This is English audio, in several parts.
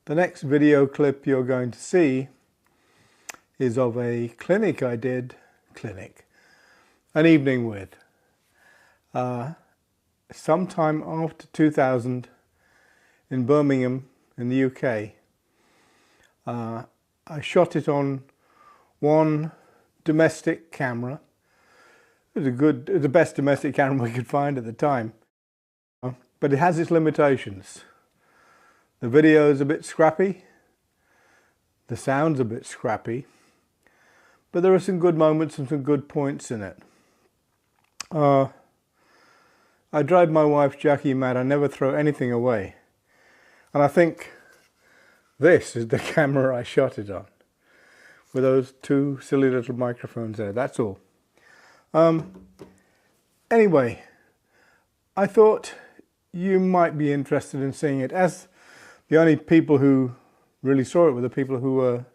The next video clip you're going to see is of a clinic I did, an evening with. Sometime after 2000 in Birmingham in the UK. I shot it on one domestic camera. It was the best domestic camera we could find at the time. But it has its limitations. The video is a bit scrappy. The sound's a bit scrappy. But there are some good moments and some good points in it. I drive my wife Jackie mad. I never throw anything away. And I think this is the camera I shot it on, with those two silly little microphones there. That's all. Anyway, I thought you might be interested in seeing it, as the only people who really saw it were the people who were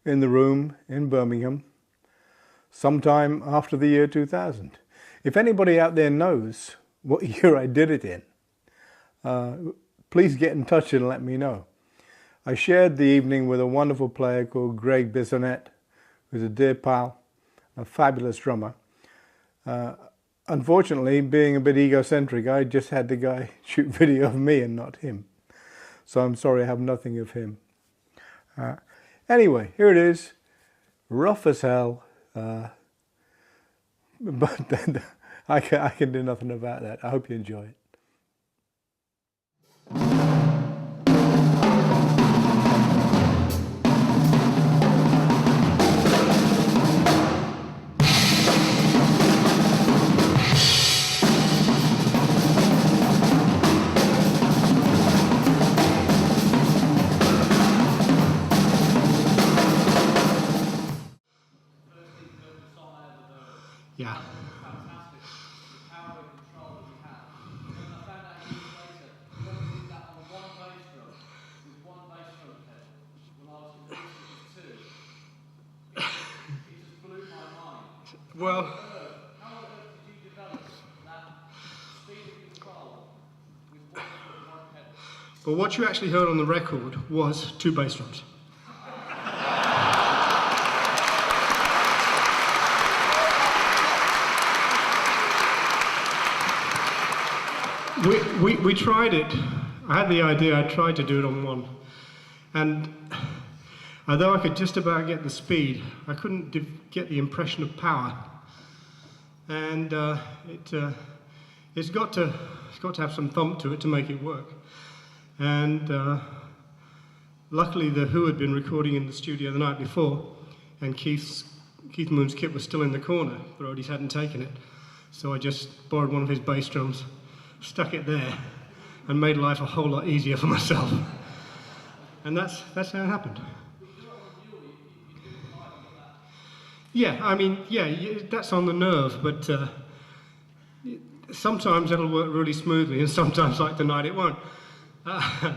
in the room in Birmingham sometime after the year 2000. If anybody out there knows what year I did it in, please get in touch and let me know. I shared the evening with a wonderful player called Greg Bissonette, who's a dear pal, a fabulous drummer. Unfortunately, being a bit egocentric, I just had the guy shoot video of me and not him. So I'm sorry I have nothing of him. Anyway, here it is, rough as hell, but I can do nothing about that. I hope you enjoy it. Yeah. Well, how on earth did you develop that speed of control with one pedal? Well, what you actually heard on the record was two bass drums. We tried it. I had the idea, I tried to do it on one. And although I could just about get the speed, I couldn't get the impression of power. And it's got to have some thump to it to make it work. And luckily the Who had been recording in the studio the night before, and Kieth Moons' kit was still in the corner. The roadies hadn't taken it. So I just borrowed one of his bass drums, stuck it there, and made life a whole lot easier for myself. And that's how it happened. Yeah, I mean, yeah, that's on the nerve, but sometimes it'll work really smoothly, and sometimes, like tonight, it won't. But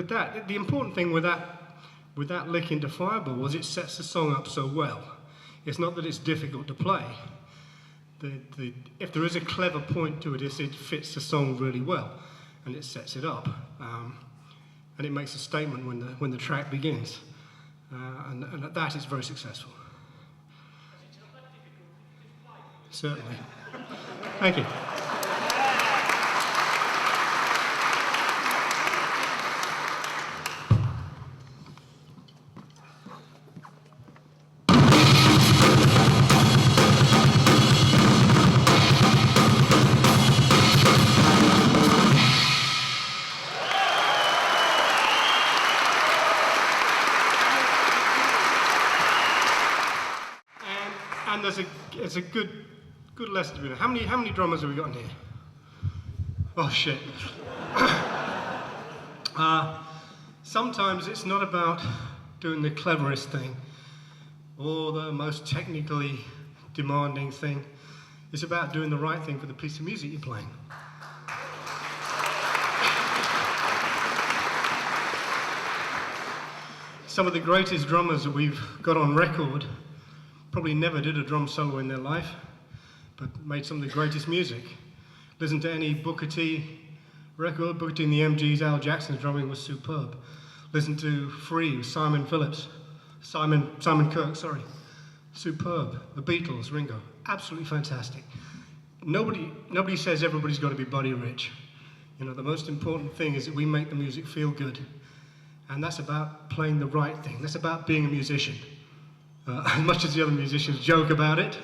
the important thing with that lick into Fireball was it sets the song up so well. It's not that it's difficult to play. If there is a clever point to it, it fits the song really well, and it sets it up, and it makes a statement when the track begins, and at that it's very successful. Certainly. Thank you. And there's a good lesson to be learned. How many drummers have we got in here? Oh shit. Sometimes it's not about doing the cleverest thing or the most technically demanding thing. It's about doing the right thing for the piece of music you're playing. Some of the greatest drummers that we've got on record probably never did a drum solo in their life, but made some of the greatest music. Listen to any Booker T record, booking the MGs, Al Jackson's drumming was superb. Listened to Free with Simon Kirk, sorry. Superb. The Beatles, Ringo, absolutely fantastic. Nobody says everybody's got to be Buddy Rich. You know, the most important thing is that we make the music feel good. And that's about playing the right thing. That's about being a musician. As much as the other musicians joke about it,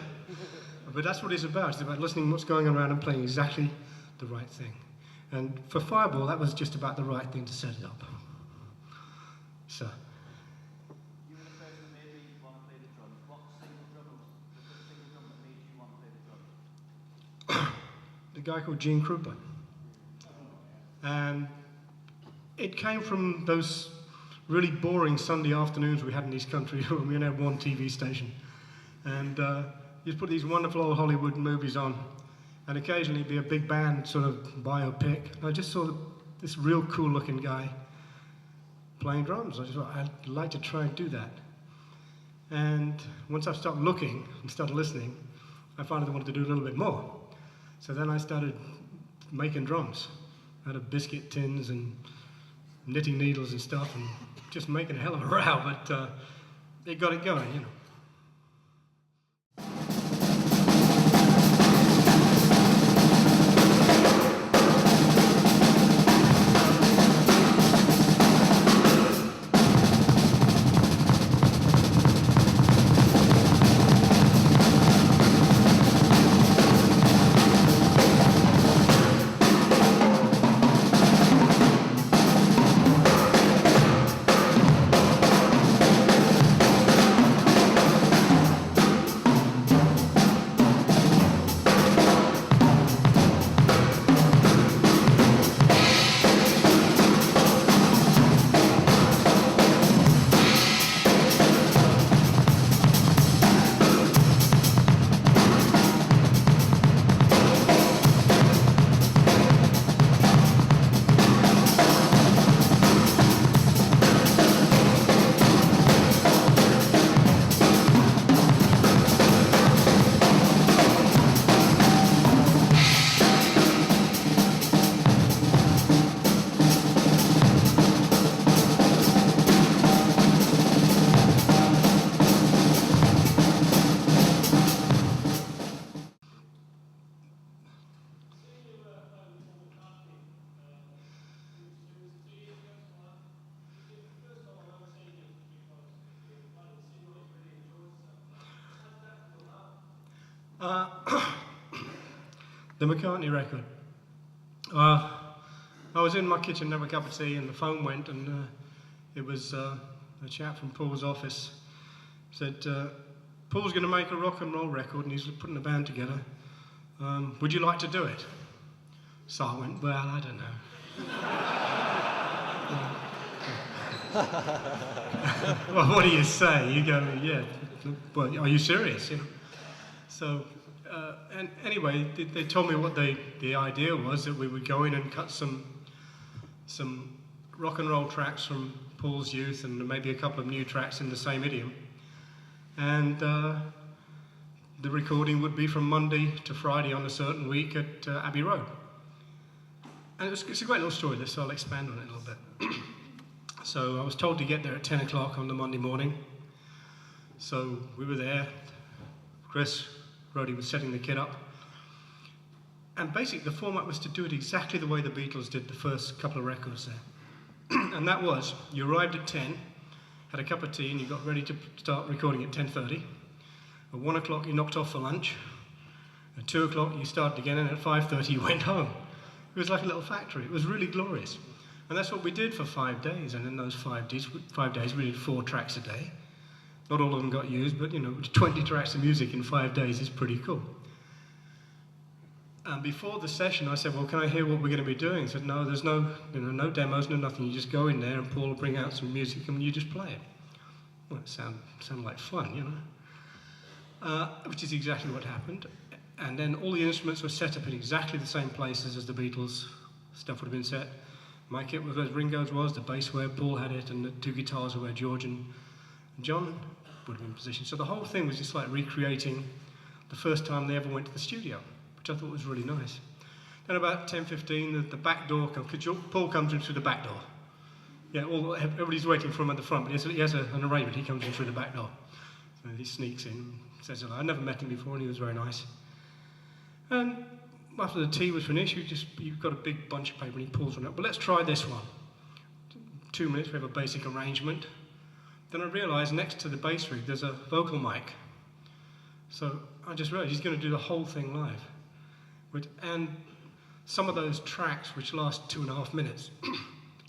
but that's what it's about. It's about listening to what's going on around and playing exactly the right thing. And for Fireball, that was just about the right thing to set it up. So. You were the person that made me want to play the drums. What single drum that made you want to play the drums? The guy called Gene Krupa. And it came from those really boring Sunday afternoons we had in this country when we only had one TV station. And you'd put these wonderful old Hollywood movies on, and occasionally it'd be a big band sort of biopic. And I just saw this real cool looking guy playing drums. I just thought, I'd like to try and do that. And once I started looking and started listening, I found I wanted to do a little bit more. So then I started making drums out of biscuit tins and knitting needles and stuff, and just making a hell of a row, but it got it going, you know. The McCartney record. I was in my kitchen having a cup of tea and the phone went, and it was a chap from Paul's office. Said, Paul's going to make a rock and roll record and he's putting a band together. Would you like to do it? So I went, well, I don't know. Well, what do you say? You go, yeah, well, are you serious? You know? So, and anyway, they told me what the idea was, that we would go in and cut some rock and roll tracks from Paul's youth and maybe a couple of new tracks in the same idiom. And the recording would be from Monday to Friday on a certain week at Abbey Road. And it's a great little story, this, so I'll expand on it a little bit. So I was told to get there at 10 o'clock on the Monday morning. So we were there. Chris Roddy was setting the kit up. And basically the format was to do it exactly the way the Beatles did the first couple of records there. And that was, you arrived at 10, had a cup of tea, and you got ready to start recording at 10:30. At 1 o'clock you knocked off for lunch. At 2 o'clock you started again, and at 5:30 you went home. It was like a little factory. It was really glorious. And that's what we did for 5 days. And in those 5 days we did 4 tracks a day. Not all of them got used, but 20 tracks of music in 5 days is pretty cool. And before the session I said, well, can I hear what we're going to be doing? He said, no, there's no demos, no nothing. You just go in there and Paul will bring out some music and you just play it. Well, it sounded like fun, which is exactly what happened. And then all the instruments were set up in exactly the same places as the Beatles stuff would have been set. My kit was where Ringo's was, the bass where Paul had it, and the 2 guitars were where George and John would have been positioned. So the whole thing was just like recreating the first time they ever went to the studio, which I thought was really nice. Then about 10:15, the back door comes, because Paul comes in through the back door. Yeah, everybody's waiting for him at the front, but he has an arrangement. He comes in through the back door. So he sneaks in and says hello. I never met him before, and he was very nice. And after the tea was finished, you've got a big bunch of paper, and he pulls one out. But let's try this one. 2 minutes, we have a basic arrangement. Then I realised next to the bass rig, there's a vocal mic. So I just realised he's going to do the whole thing live. And some of those tracks, which last 2.5 minutes,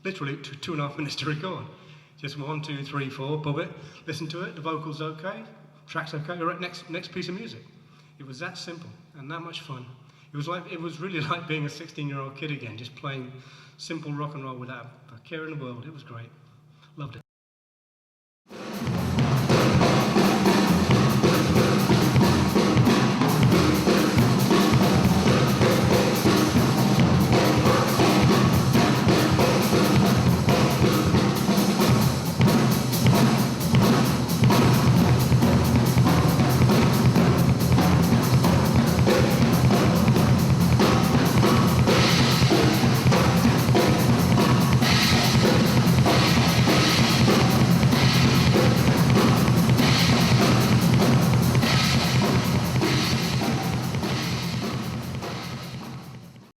literally it took 2.5 minutes to record. Just 1, 2, 3, 4, pop it, listen to it, the vocal's okay, track's okay, all right, next piece of music. It was that simple and that much fun. It was really like being a 16-year-old kid again, just playing simple rock and roll without a care in the world. It was great. Loved it.